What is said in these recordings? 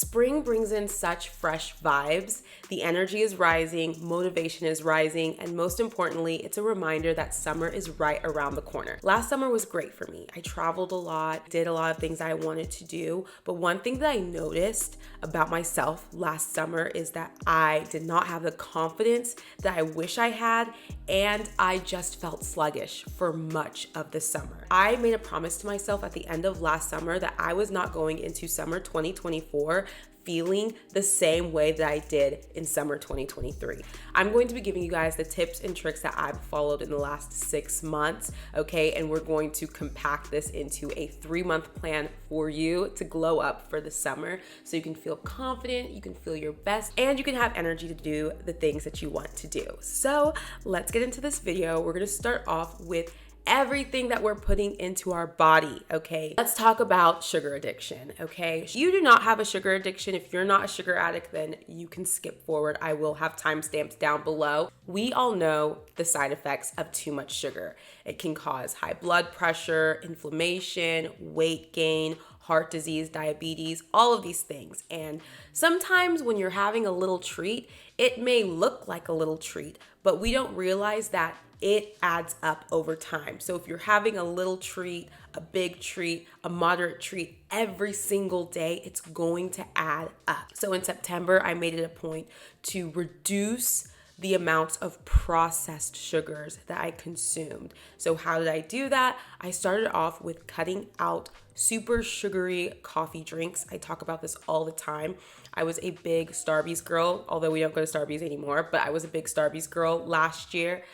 Spring brings in such fresh vibes. The energy is rising, motivation is rising, and most importantly, it's a reminder that summer is right around the corner. Last summer was great for me. I traveled a lot, did a lot of things I wanted to do, but one thing that I noticed about myself last summer is that I did not have the confidence that I wish I had, and I just felt sluggish for much of the summer. I made a promise to myself at the end of last summer that I was not going into summer 2024 feeling the same way that I did in summer 2023. I'm going to be giving you guys the tips and tricks that I've followed in the last 6 months, okay? And we're going to compact this into a 3-month plan for you to glow up for the summer so you can feel confident, you can feel your best, and you can have energy to do the things that you want to do. So let's get into this video. We're gonna start off with everything that we're putting into our body, okay? Let's talk about sugar addiction, okay? You do not have a sugar addiction. If you're not a sugar addict, then you can skip forward. I will have timestamps down below. We all know the side effects of too much sugar. It can cause high blood pressure, inflammation, weight gain, heart disease, diabetes, all of these things. And sometimes when you're having a little treat, it may look like a little treat, but we don't realize that it adds up over time. So if you're having a little treat, a big treat, a moderate treat every single day, it's going to add up. So in September, I made it a point to reduce the amounts of processed sugars that I consumed. So how did I do that? I started off with cutting out super sugary coffee drinks. I talk about this all the time. I was a big Starbucks girl, although we don't go to Starbucks anymore, but I was a big Starbucks girl last year.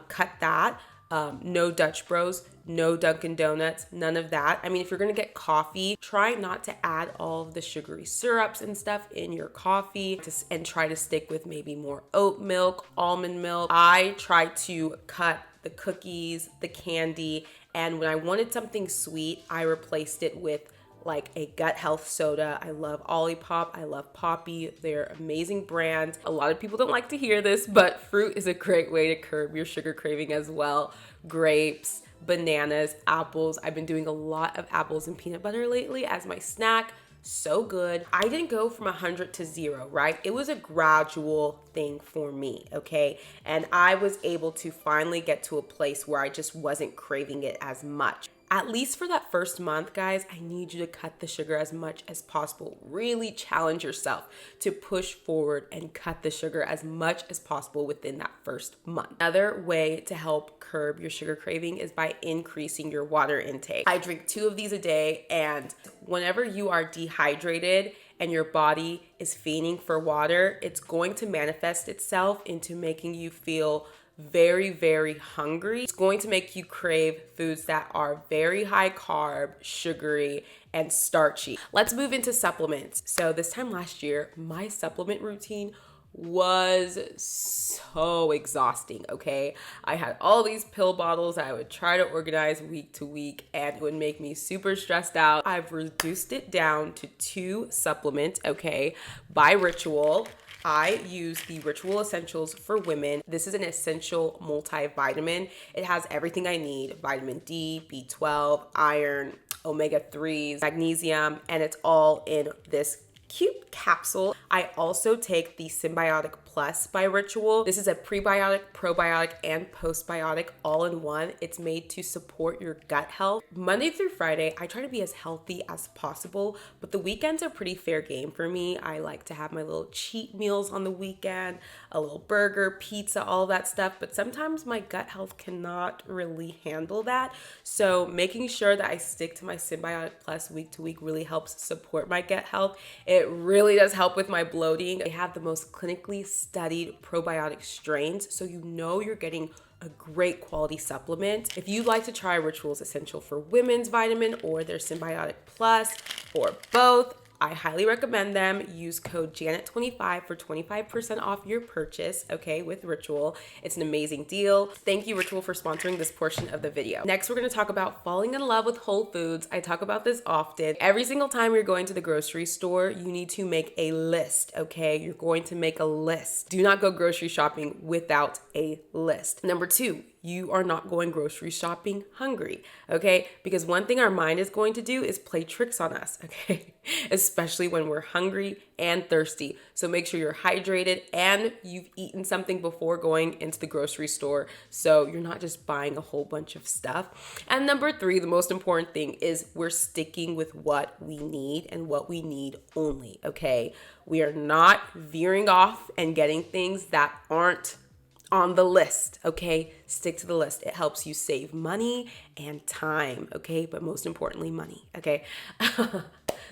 Cut that. No Dutch Bros, no Dunkin' Donuts, none of that. I mean, if you're gonna get coffee, try not to add all of the sugary syrups and stuff in your coffee and try to stick with maybe more oat milk, almond milk. I try to cut the cookies, the candy, and when I wanted something sweet, I replaced it with like a gut health soda. I love Olipop. I love Poppy. They're amazing brands. A lot of people don't like to hear this, but fruit is a great way to curb your sugar craving as well. Grapes, bananas, apples. I've been doing a lot of apples and peanut butter lately as my snack. So good. I didn't go from 100 to 0, right? It was a gradual thing for me, okay? And I was able to finally get to a place where I just wasn't craving it as much. At least for that first month, guys, I need you to cut the sugar as much as possible. Really challenge yourself to push forward and cut the sugar as much as possible within that first month. Another way to help curb your sugar craving is by increasing your water intake. I drink 2 of these a day, and whenever you are dehydrated and your body is fiending for water, it's going to manifest itself into making you feel very, very hungry. It's going to make you crave foods that are very high carb, sugary, and starchy. Let's move into supplements. So this time last year, my supplement routine was so exhausting, okay? I had all these pill bottles I would try to organize week to week, and it would make me super stressed out. I've reduced it down to 2 supplements, okay, by Ritual. I use the Ritual Essentials for Women. This is an essential multivitamin. It has everything I need: vitamin D, B12, iron, omega-3s, magnesium, and it's all in this cute capsule. I also take the Symbiotic Plus by Ritual. This is a prebiotic, probiotic, and postbiotic all in one. It's made to support your gut health. Monday through Friday, I try to be as healthy as possible, but the weekends are pretty fair game for me. I like to have my little cheat meals on the weekend, a little burger, pizza, all that stuff, but sometimes my gut health cannot really handle that. So making sure that I stick to my Symbiotic Plus week to week really helps support my gut health. It really does help with my bloating. They have the most clinically studied probiotic strains, so you know you're getting a great quality supplement. If you'd like to try Ritual's Essential for Women's vitamin or their Symbiotic Plus or both, I highly recommend them. Use code Janet25 for 25% off your purchase, okay, with Ritual. It's an amazing deal. Thank you, Ritual, for sponsoring this portion of the video. Next, we're gonna talk about falling in love with Whole Foods. I talk about this often. Every single time you're going to the grocery store, you need to make a list, okay? You're going to make a list. Do not go grocery shopping without a list. Number 2, you are not going grocery shopping hungry, okay? Because one thing our mind is going to do is play tricks on us, okay? Especially when we're hungry and thirsty. So make sure you're hydrated and you've eaten something before going into the grocery store, so you're not just buying a whole bunch of stuff. And number 3, the most important thing is we're sticking with what we need and what we need only, okay? We are not veering off and getting things that aren't on the list, okay? Stick to the list. It helps you save money and time, okay? But most importantly, money, okay?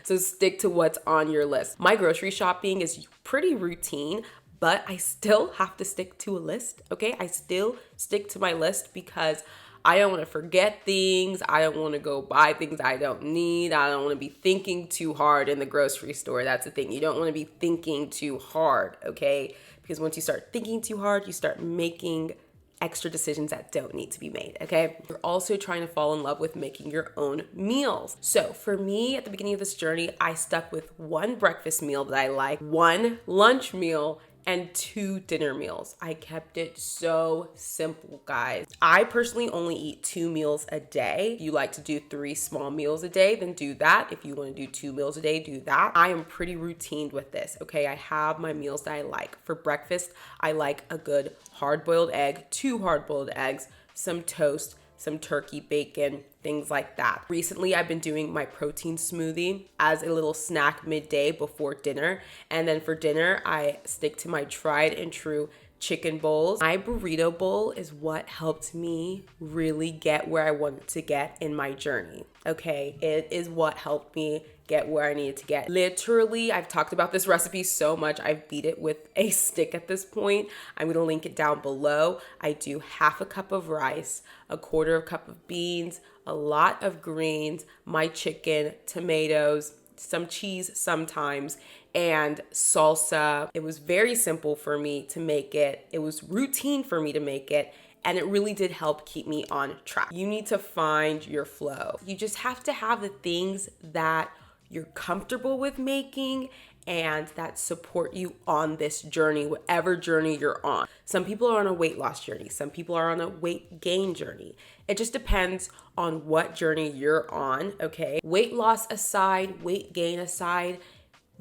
So stick to what's on your list. My grocery shopping is pretty routine, but I still have to stick to a list, okay? I still stick to my list because I don't want to forget things. I don't want to go buy things I don't need. I don't want to be thinking too hard in the grocery store. That's the thing. You don't want to be thinking too hard, okay? Because once you start thinking too hard, you start making extra decisions that don't need to be made, okay? You're also trying to fall in love with making your own meals. So for me, at the beginning of this journey, I stuck with 1 breakfast meal that I like, 1 lunch meal, and 2 dinner meals. I kept it so simple, guys. I personally only eat 2 meals a day. If you like to do 3 small meals a day, then do that. If you want to do 2 meals a day, do that. I am pretty routine with this, okay? I have my meals that I like. For breakfast, I like a good hard-boiled egg, 2 hard-boiled eggs, some toast, some turkey bacon, things like that. Recently, I've been doing my protein smoothie as a little snack midday before dinner. And then for dinner, I stick to my tried and true chicken bowls. My burrito bowl is what helped me really get where I wanted to get in my journey, okay? It is what helped me get where I needed to get. Literally, I've talked about this recipe so much, I've beat it with a stick at this point. I'm gonna link it down below. I do half a cup of rice, a quarter of a cup of beans, a lot of greens, my chicken, tomatoes, some cheese sometimes, and salsa. It was very simple for me to make it. It was routine for me to make it. And it really did help keep me on track. You need to find your flow. You just have to have the things that you're comfortable with making and that support you on this journey, whatever journey you're on. Some people are on a weight loss journey. Some people are on a weight gain journey. It just depends on what journey you're on, okay? Weight loss aside, weight gain aside,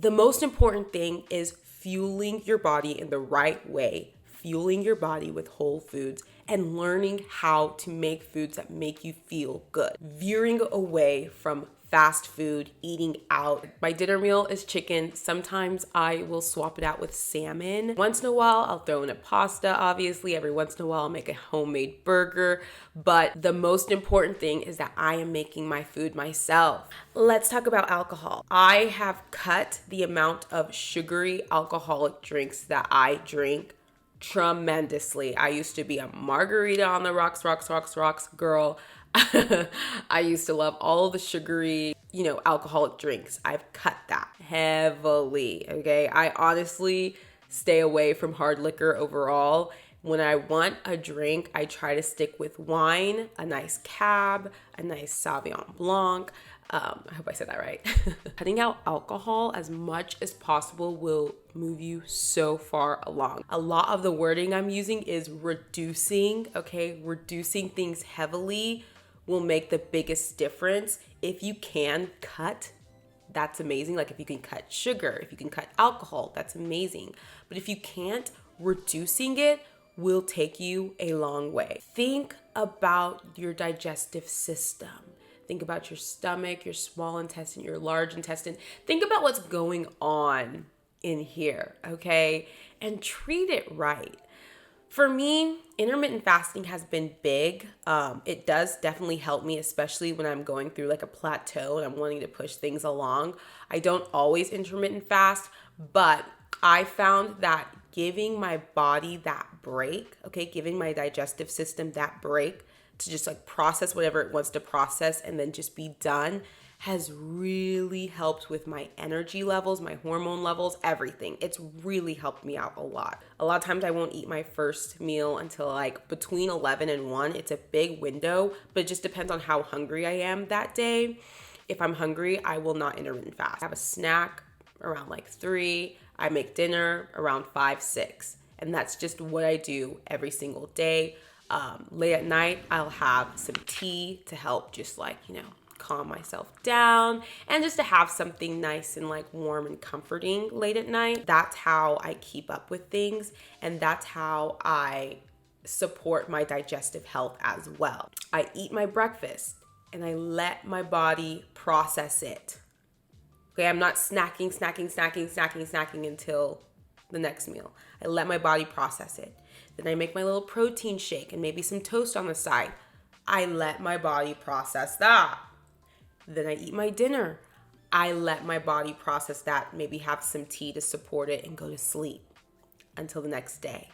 the most important thing is fueling your body in the right way, fueling your body with whole foods, and learning how to make foods that make you feel good. Veering away from fast food, eating out. My dinner meal is chicken. Sometimes I will swap it out with salmon. Once in a while, I'll throw in a pasta, obviously. Every once in a while, I'll make a homemade burger. But the most important thing is that I am making my food myself. Let's talk about alcohol. I have cut the amount of sugary alcoholic drinks that I drink tremendously. I used to be a margarita on the rocks girl. I used to love all the sugary, alcoholic drinks. I've cut that heavily, okay? I honestly stay away from hard liquor overall. When I want a drink, I try to stick with wine, a nice Cab, a nice Sauvignon Blanc. I hope I said that right. Cutting out alcohol as much as possible will move you so far along. A lot of the wording I'm using is reducing, okay? Reducing things heavily will make the biggest difference. If you can cut, that's amazing. Like if you can cut sugar, if you can cut alcohol, that's amazing. But if you can't, reducing it will take you a long way. Think about your digestive system. Think about your stomach, your small intestine, your large intestine. Think about what's going on in here, okay? And treat it right. For me, intermittent fasting has been big. It does definitely help me, especially when I'm going through like a plateau and I'm wanting to push things along. I don't always intermittent fast, but I found that giving my body that break, okay, giving my digestive system that break to just like process whatever it wants to process and then just be done has really helped with my energy levels, my hormone levels, everything. It's really helped me out a lot. A lot of times I won't eat my first meal until like between 11 and 1. It's a big window, but it just depends on how hungry I am that day. If I'm hungry, I will not intermittent fast. I have a snack around like 3. I make dinner around 5, 6. And that's just what I do every single day. Late at night, I'll have some tea to help just like, calm myself down, and just to have something nice and like warm and comforting late at night. That's how I keep up with things, and that's how I support my digestive health as well. I eat my breakfast and I let my body process it. Okay, I'm not snacking until the next meal. I let my body process it. Then I make my little protein shake and maybe some toast on the side. I let my body process that. Then I eat my dinner. I let my body process that, maybe have some tea to support it, and go to sleep until the next day.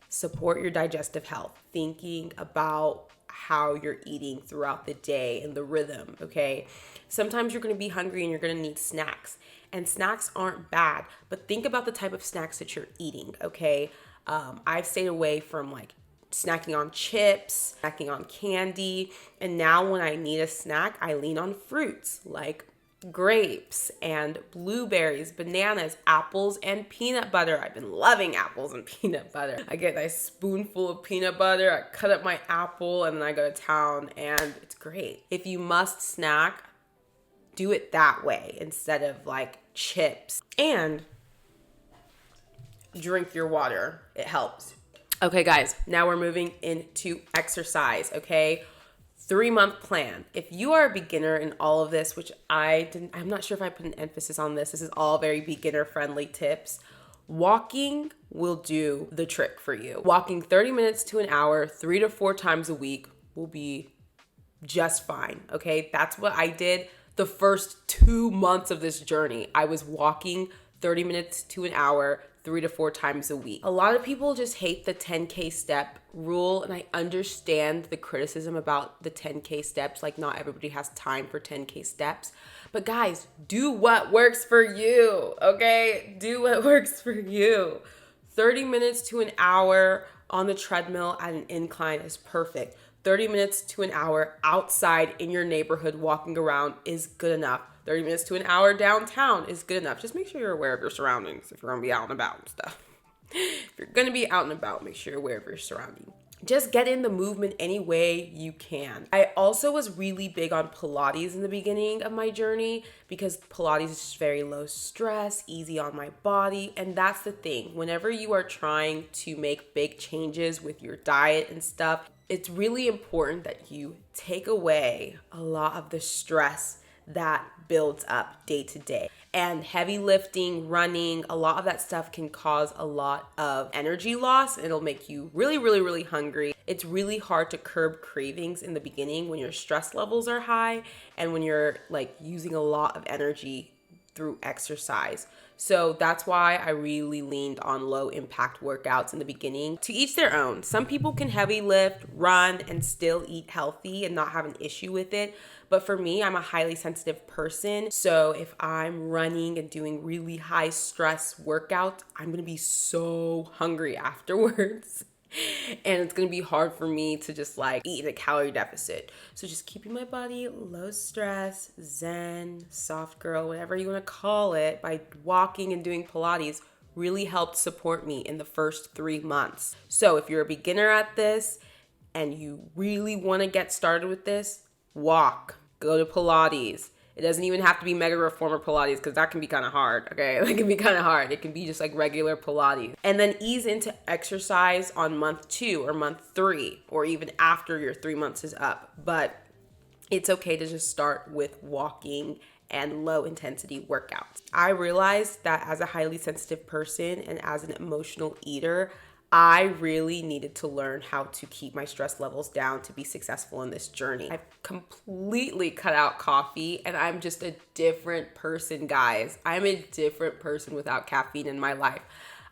Support your digestive health, thinking about how you're eating throughout the day and the rhythm, okay? Sometimes you're gonna be hungry and you're gonna need snacks. And snacks aren't bad, but think about the type of snacks that you're eating, okay? I've stayed away from like snacking on chips, snacking on candy. And now when I need a snack, I lean on fruits like grapes and blueberries, bananas, apples, and peanut butter. I've been loving apples and peanut butter. I get a nice spoonful of peanut butter, I cut up my apple, and then I go to town, and it's great. If you must snack, do it that way instead of like chips. And drink your water. It helps. Okay, guys, now we're moving into exercise, okay? 3-month plan. If you are a beginner in all of this, which I'm not sure if I put an emphasis on this. This is all very beginner-friendly tips. Walking will do the trick for you. Walking 30 minutes to an hour, 3 to 4 times a week will be just fine, okay? That's what I did the first 2 months of this journey. I was walking 30 minutes to an hour, 3 to 4 times a week. A lot of people just hate the 10K step rule, and I understand the criticism about the 10K steps. Like, not everybody has time for 10K steps. But guys, do what works for you, okay? Do what works for you. 30 minutes to an hour on the treadmill at an incline is perfect. 30 minutes to an hour outside in your neighborhood walking around is good enough. 30 minutes to an hour downtown is good enough. Just make sure you're aware of your surroundings if you're gonna be out and about and stuff. If you're gonna be out and about, make sure you're aware of your surroundings. Just get in the movement any way you can. I also was really big on Pilates in the beginning of my journey because Pilates is just very low stress, easy on my body. And that's the thing. Whenever you are trying to make big changes with your diet and stuff, it's really important that you take away a lot of the stress that builds up day to day. And heavy lifting, running, a lot of that stuff can cause a lot of energy loss. It'll make you really, really, really hungry. It's really hard to curb cravings in the beginning when your stress levels are high and when you're like using a lot of energy through exercise. So that's why I really leaned on low impact workouts in the beginning. To each their own. Some people can heavy lift, run, and still eat healthy and not have an issue with it. But for me, I'm a highly sensitive person. So if I'm running and doing really high stress workouts, I'm gonna be so hungry afterwards. And it's gonna be hard for me to just like eat in a calorie deficit. So just keeping my body low stress, zen, soft girl, whatever you wanna call it, by walking and doing Pilates really helped support me in the first 3 months. So if you're a beginner at this and you really wanna get started with this, walk, go to Pilates. It doesn't even have to be mega reformer Pilates because that can be kind of hard, okay? That can be kind of hard. It can be just like regular Pilates. And then ease into exercise on month 2 or month 3 or even after your 3 months is up. But it's okay to just start with walking and low intensity workouts. I realized that as a highly sensitive person and as an emotional eater, I really needed to learn how to keep my stress levels down to be successful in this journey. I've completely cut out coffee and I'm just a different person, guys. I'm a different person without caffeine in my life.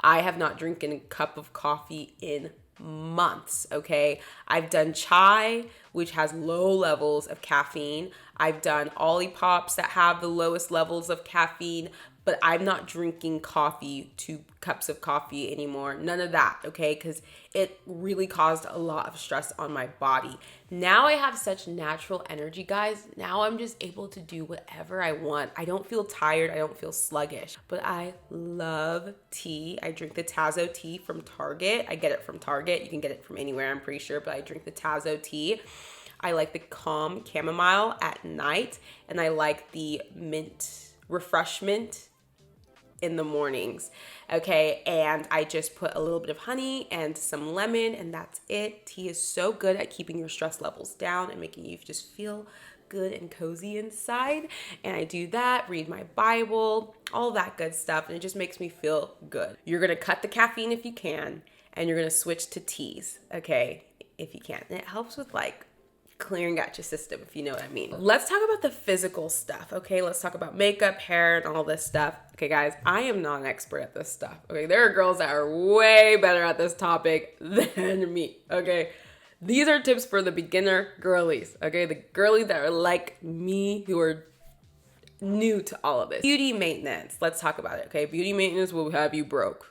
I have not drinking a cup of coffee in months, okay? I've done chai which has low levels of caffeine. I've done Olippops that have the lowest levels of caffeine, but I'm not drinking coffee, 2 cups of coffee anymore. None of that, okay? Because it really caused a lot of stress on my body. Now I have such natural energy, guys. Now I'm just able to do whatever I want. I don't feel tired. I don't feel sluggish. But I love tea. I drink the Tazo tea from Target. I get it from Target. You can get it from anywhere, I'm pretty sure, but I drink the Tazo tea. I like the calm chamomile at night, and I like the mint refreshment in the mornings, okay? And I just put a little bit of honey and some lemon, and that's it. Tea is so good at keeping your stress levels down and making you just feel good and cozy inside. And I do that, read my Bible, all that good stuff, and it just makes me feel good. You're gonna cut the caffeine if you can, and you're gonna switch to teas, okay? If you can. And it helps with like clearing out your system, if you know what I mean. Let's talk about the physical stuff, okay? Let's talk about makeup, hair, and all this stuff. Okay, guys, I am not an expert at this stuff, okay? There are girls that are way better at this topic than me, okay? These are tips for the beginner girlies, okay? The girlies that are like me, who are new to all of this. Beauty maintenance, let's talk about it, okay? Beauty maintenance will have you broke.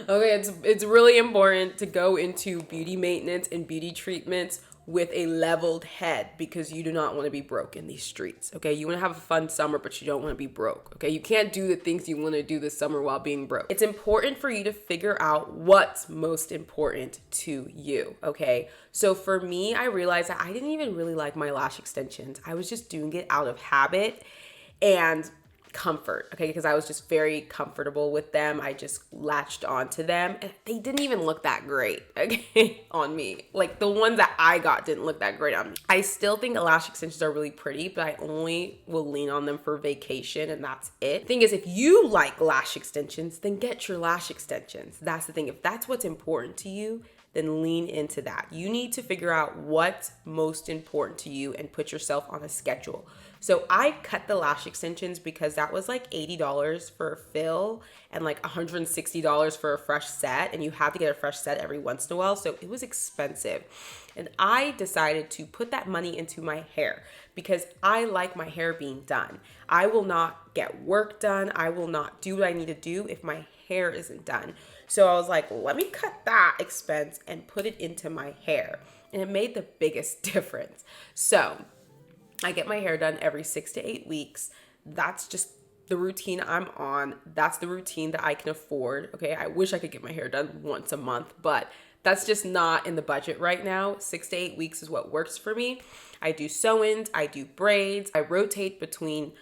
Okay, it's really important to go into beauty maintenance and beauty treatments with a leveled head, because you do not want to be broke in these streets, okay? You want to have a fun summer, but you don't want to be broke, okay? You can't do the things you want to do this summer while being broke. It's important for you to figure out what's most important to you, okay? So for me, I realized that I didn't even really like my lash extensions. I was just doing it out of habit and comfort, okay? Because I was just very comfortable with them. I just latched onto them, and they didn't even look that great, okay, on me. Like the ones that I got didn't look that great on me. I still think lash extensions are really pretty, but I only will lean on them for vacation, and that's it. Thing is, if you like lash extensions, then get your lash extensions. That's the thing. If that's what's important to you, then lean into that. You need to figure out what's most important to you and put yourself on a schedule. So I cut the lash extensions because that was like $80 for a fill and like $160 for a fresh set. And you have to get a fresh set every once in a while. So it was expensive. And I decided to put that money into my hair because I like my hair being done. I will not get work done. I will not do what I need to do if my hair isn't done. So I was like, let me cut that expense and put it into my hair. And it made the biggest difference. So I get my hair done every 6 to 8 weeks. That's just the routine I'm on. That's the routine that I can afford. Okay, I wish I could get my hair done once a month, but that's just not in the budget right now. 6 to 8 weeks is what works for me. I do sew-ins, I do braids. I rotate between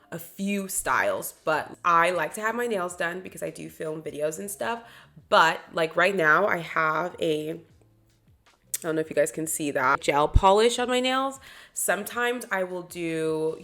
a few styles, but I like to have my nails done because I do film videos and stuff. But like right now, I have I don't know if you guys can see that, gel polish on my nails. Sometimes I will do,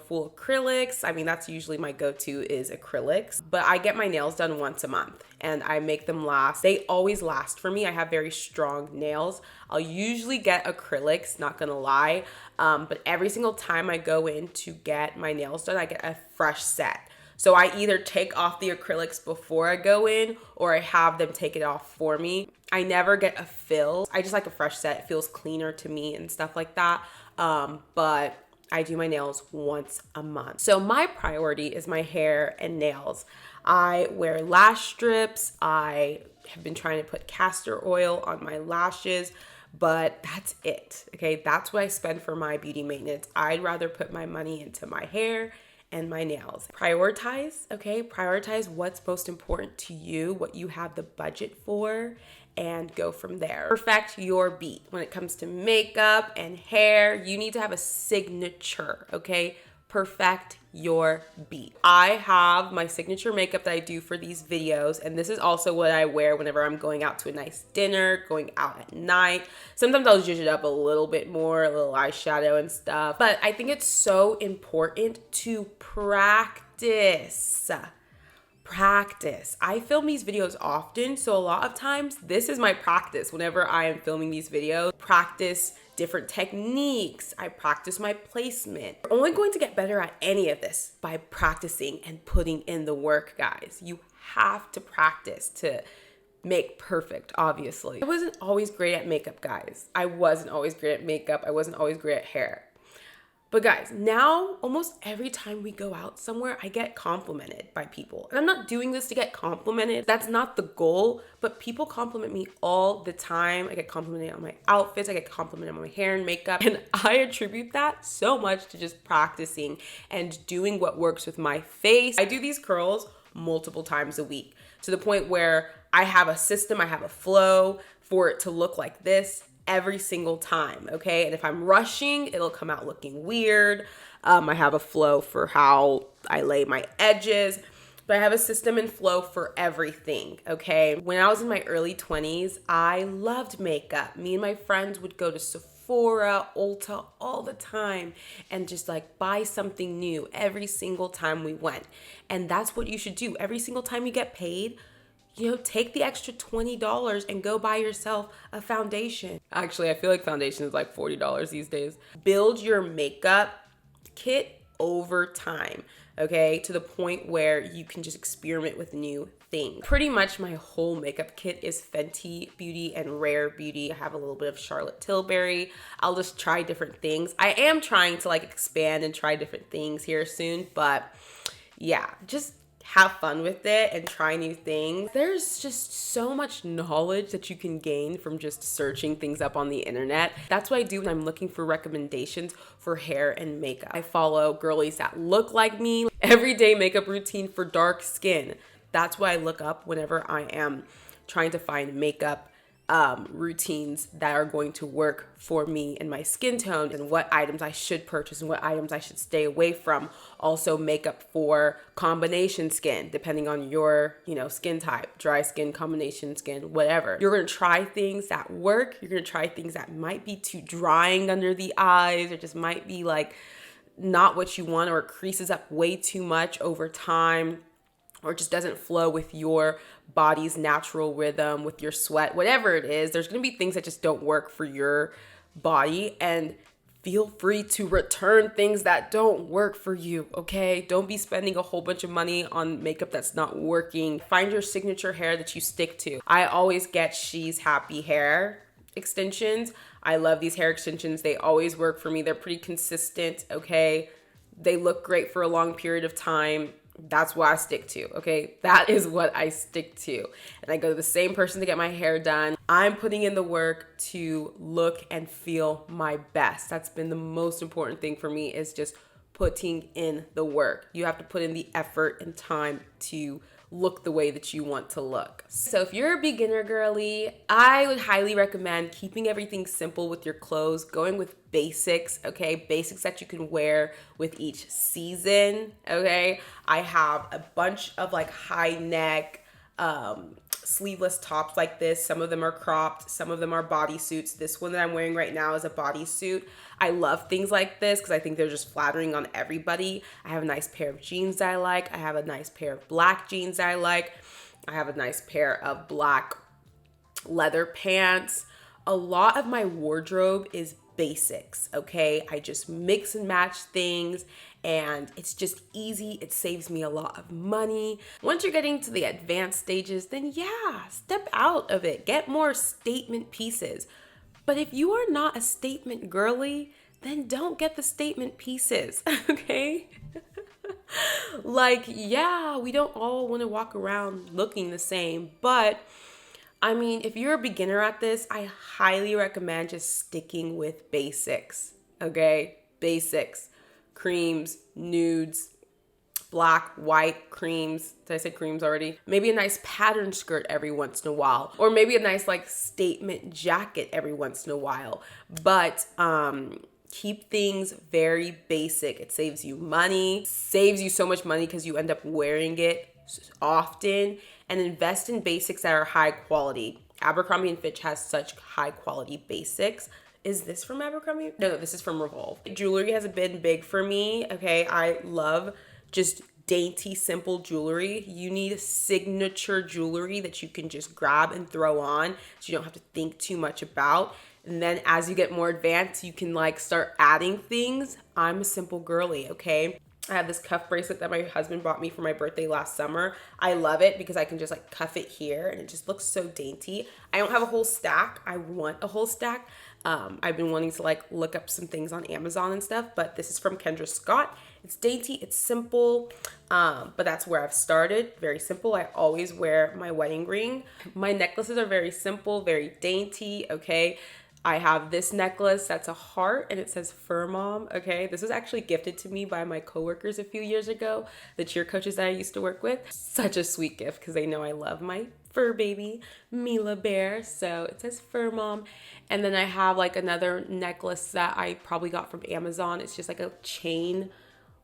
full acrylics. I mean, that's usually my go-to is acrylics, but I get my nails done once a month and I make them last. They always last for me. I have very strong nails. I'll usually get acrylics, not gonna lie. But every single time I go in to get my nails done, I get a fresh set. So I either take off the acrylics before I go in or I have them take it off for me. I never get a fill. I just like a fresh set. It feels cleaner to me and stuff like that. But I do my nails once a month. So my priority is my hair and nails. I wear lash strips. I have been trying to put castor oil on my lashes, but that's it. Okay, that's what I spend for my beauty maintenance. I'd rather put my money into my hair and my nails. Prioritize, okay? Prioritize what's most important to you, what you have the budget for, and go from there. Perfect your beat. When it comes to makeup and hair, you need to have a signature, okay? Perfect your beat. I have my signature makeup that I do for these videos, and this is also what I wear whenever I'm going out to a nice dinner, going out at night. Sometimes I'll zhuzh it up a little bit more, a little eyeshadow and stuff, but I think it's so important to practice. I film these videos often, so a lot of times this is my practice whenever I am filming these videos. Practice different techniques. I practice my placement. You're only going to get better at any of this by practicing and putting in the work, guys. You have to practice to make perfect, obviously. I wasn't always great at makeup, guys. I wasn't always great at makeup. I wasn't always great at hair. But guys, now almost every time we go out somewhere, I get complimented by people. And I'm not doing this to get complimented. That's not the goal, but people compliment me all the time. I get complimented on my outfits. I get complimented on my hair and makeup. And I attribute that so much to just practicing and doing what works with my face. I do these curls multiple times a week to the point where I have a system, I have a flow for it to look like this every single time, okay? And if I'm rushing, it'll come out looking weird. I have a flow for how I lay my edges, but I have a system and flow for everything, okay? When I was in my early 20s, I loved makeup. Me and my friends would go to Sephora, Ulta all the time and just like buy something new every single time we went. And that's what you should do. Every single time you get paid, take the extra $20 and go buy yourself a foundation. Actually, I feel like foundation is like $40 these days. Build your makeup kit over time, okay? To the point where you can just experiment with new things. Pretty much my whole makeup kit is Fenty Beauty and Rare Beauty. I have a little bit of Charlotte Tilbury. I'll just try different things. I am trying to like expand and try different things here soon, but yeah, just have fun with it and try new things. There's just so much knowledge that you can gain from just searching things up on the internet. That's what I do when I'm looking for recommendations for hair and makeup. I follow girlies that look like me. Everyday makeup routine for dark skin. That's what I look up whenever I am trying to find makeup routines that are going to work for me and my skin tone, and what items I should purchase and what items I should stay away from. Also makeup for combination skin, depending on your, skin type, dry skin, combination skin, whatever. You're going to try things that work. You're going to try things that might be too drying under the eyes, or just might be like not what you want, or it creases up way too much over time, or it just doesn't flow with your body's natural rhythm, with your sweat, whatever it is. There's going to be things that just don't work for your body, and feel free to return things that don't work for you, okay? Don't be spending a whole bunch of money on makeup that's not working. Find your signature hair that you stick to. I always get She's Happy hair extensions. I love these hair extensions. They always work for me. They're pretty consistent, okay? They look great for a long period of time. That's what I stick to, okay? That is what I stick to. And I go to the same person to get my hair done. I'm putting in the work to look and feel my best. That's been the most important thing for me, is just putting in the work. You have to put in the effort and time to look the way that you want to look. So if you're a beginner girly, I would highly recommend keeping everything simple with your clothes, going with basics, okay? Basics that you can wear with each season, okay? I have a bunch of like high neck, sleeveless tops like this. Some of them are cropped, some of them are bodysuits. This one that I'm wearing right now is a bodysuit. I love things like this because I think they're just flattering on everybody. I have a nice pair of jeans that I like. I have a nice pair of black jeans that I like. I have a nice pair of black leather pants. A lot of my wardrobe is basics, okay? I just mix and match things, and it's just easy. It saves me a lot of money. Once you're getting to the advanced stages, then yeah, step out of it. Get more statement pieces. But if you are not a statement girly, then don't get the statement pieces, okay? Like, yeah, we don't all want to walk around looking the same, but I mean, if you're a beginner at this, I highly recommend just sticking with basics, okay? Basics, creams, nudes, black, white, creams. Did I say creams already? Maybe a nice pattern skirt every once in a while, or maybe a nice like statement jacket every once in a while. But keep things very basic. It saves you money, saves you so much money because you end up wearing it often. And invest in basics that are high quality. Abercrombie & Fitch has such high quality basics. Is this from Abercrombie? No, this is from Revolve. Jewelry has been big for me, okay? I love just dainty, simple jewelry. You need signature jewelry that you can just grab and throw on, so you don't have to think too much about. And then as you get more advanced, you can like start adding things. I'm a simple girly, okay? I have this cuff bracelet that my husband bought me for my birthday last summer. I love it because I can just like cuff it here and it just looks so dainty. I don't have a whole stack. I want a whole stack. I've been wanting to like look up some things on Amazon and stuff, but this is from Kendra Scott. It's dainty, it's simple, but that's where I've started. Very simple. I always wear my wedding ring. My necklaces are very simple, very dainty, okay? I have this necklace that's a heart and it says Fur Mom, okay? This was actually gifted to me by my coworkers a few years ago, the cheer coaches that I used to work with. Such a sweet gift because they know I love my fur baby, Mila Bear. So it says Fur Mom. And then I have like another necklace that I probably got from Amazon. It's just like a chain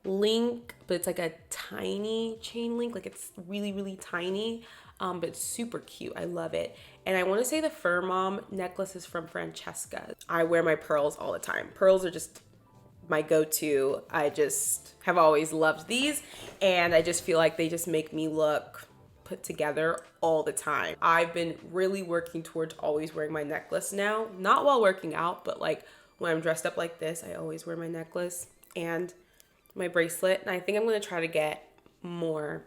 link, but it's like a tiny chain link. Like it's really, really tiny, but it's super cute. I love it. And I want to say the Fur Mom necklace is from Francesca. I wear my pearls all the time. Pearls are just my go-to. I just have always loved these, and I just feel like they just make me look put together all the time. I've been really working towards always wearing my necklace now. Not while working out, but like when I'm dressed up like this, I always wear my necklace and my bracelet. And I think I'm going to try to get more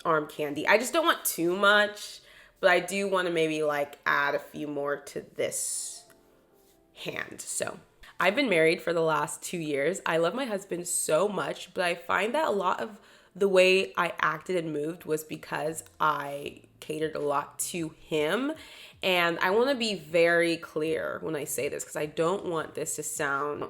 arm candy. I just don't want too much, but I do want to maybe like add a few more to this hand. So I've been married for the last 2 years. I love my husband so much, but I find that a lot of the way I acted and moved was because I catered a lot to him. And I want to be very clear when I say this because I don't want this to sound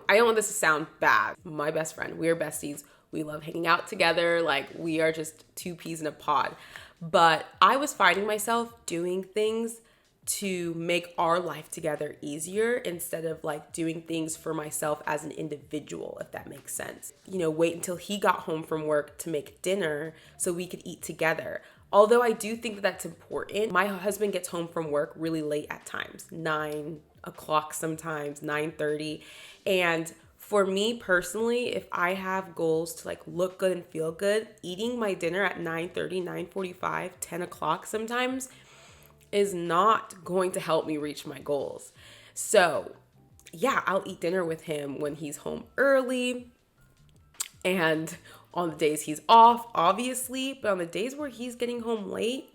bad. My best friend, we're besties. We love hanging out together. Like we are just two peas in a pod. But I was finding myself doing things to make our life together easier instead of like doing things for myself as an individual, if that makes sense. You know, wait until he got home from work to make dinner so we could eat together. Although I do think that that's important. My husband gets home from work really late at times, 9 o'clock sometimes, 9:30. And for me personally, if I have goals to like look good and feel good, eating my dinner at 9:30, 9:45, 10 o'clock sometimes is not going to help me reach my goals. So yeah, I'll eat dinner with him when he's home early and on the days he's off, obviously, but on the days where he's getting home late,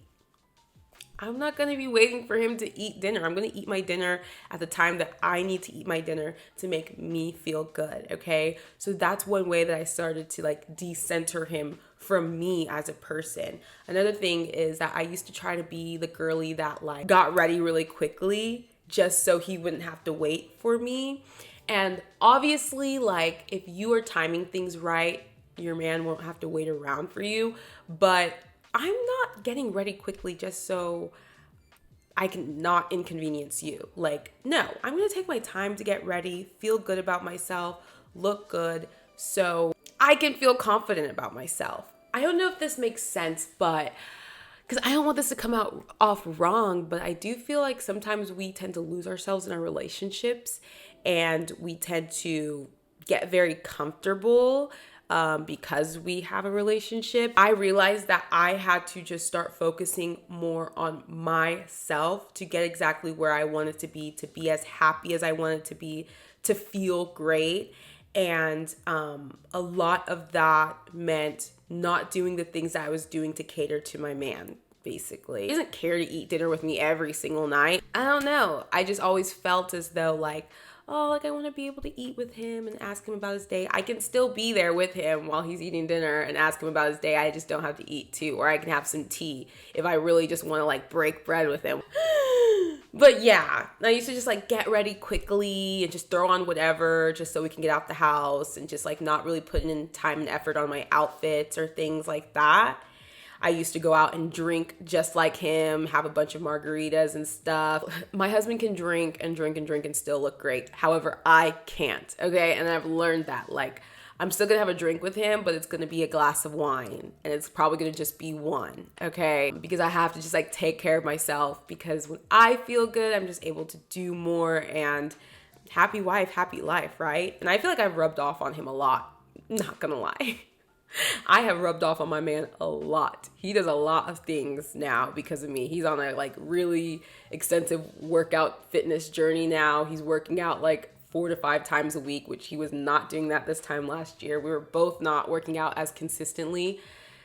I'm not going to be waiting for him to eat dinner. I'm going to eat my dinner at the time that I need to eat my dinner to make me feel good, okay? So that's one way that I started to like decenter him from me as a person. Another thing is that I used to try to be the girly that like got ready really quickly just so he wouldn't have to wait for me. And obviously, like if you are timing things right, your man won't have to wait around for you. But I'm not getting ready quickly just so I can not inconvenience you. Like, no, I'm going to take my time to get ready, feel good about myself, look good, so I can feel confident about myself. I don't know if this makes sense, but because I don't want this to come out off wrong, but I do feel like sometimes we tend to lose ourselves in our relationships and we tend to get very comfortable because we have a relationship. I realized that I had to just start focusing more on myself to get exactly where I wanted to be as happy as I wanted to be, to feel great. And a lot of that meant not doing the things that I was doing to cater to my man, basically. He doesn't care to eat dinner with me every single night. I don't know. I just always felt as though like, oh, like I want to be able to eat with him and ask him about his day. I can still be there with him while he's eating dinner and ask him about his day. I just don't have to eat too. Or I can have some tea if I really just want to like break bread with him. But yeah, I used to just like get ready quickly and just throw on whatever just so we can get out the house and just like not really putting in time and effort on my outfits or things like that. I used to go out and drink just like him, have a bunch of margaritas and stuff. My husband can drink and drink and drink and still look great. However, I can't, okay? And I've learned that. Like, I'm still gonna have a drink with him, but it's gonna be a glass of wine. And it's probably gonna just be one, okay? Because I have to just like take care of myself because when I feel good, I'm just able to do more and happy wife, happy life, right? And I feel like I've rubbed off on him a lot, not gonna lie. I have rubbed off on my man a lot. He does a lot of things now because of me. He's on a like really extensive workout fitness journey now. He's working out like 4 to 5 times a week, which he was not doing that this time last year. We were both not working out as consistently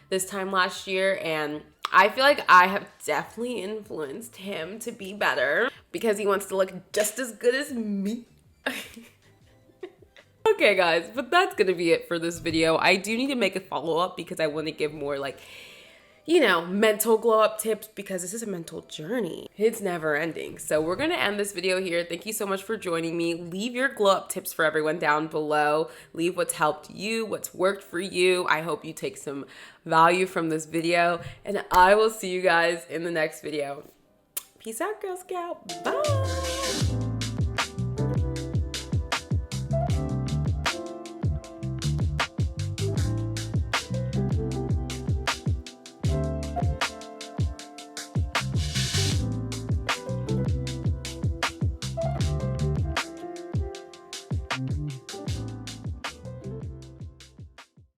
this time last year, and I feel like I have definitely influenced him to be better because he wants to look just as good as me. Okay guys, but that's gonna be it for this video. I do need to make a follow-up because I want to give more like, you know, mental glow up tips because this is a mental journey. It's never ending. So we're gonna end this video here. Thank you so much for joining me. Leave your glow up tips for everyone down below. Leave what's helped you, what's worked for you. I hope you take some value from this video, and I will see you guys in the next video. Peace out, Girl Scout. Bye.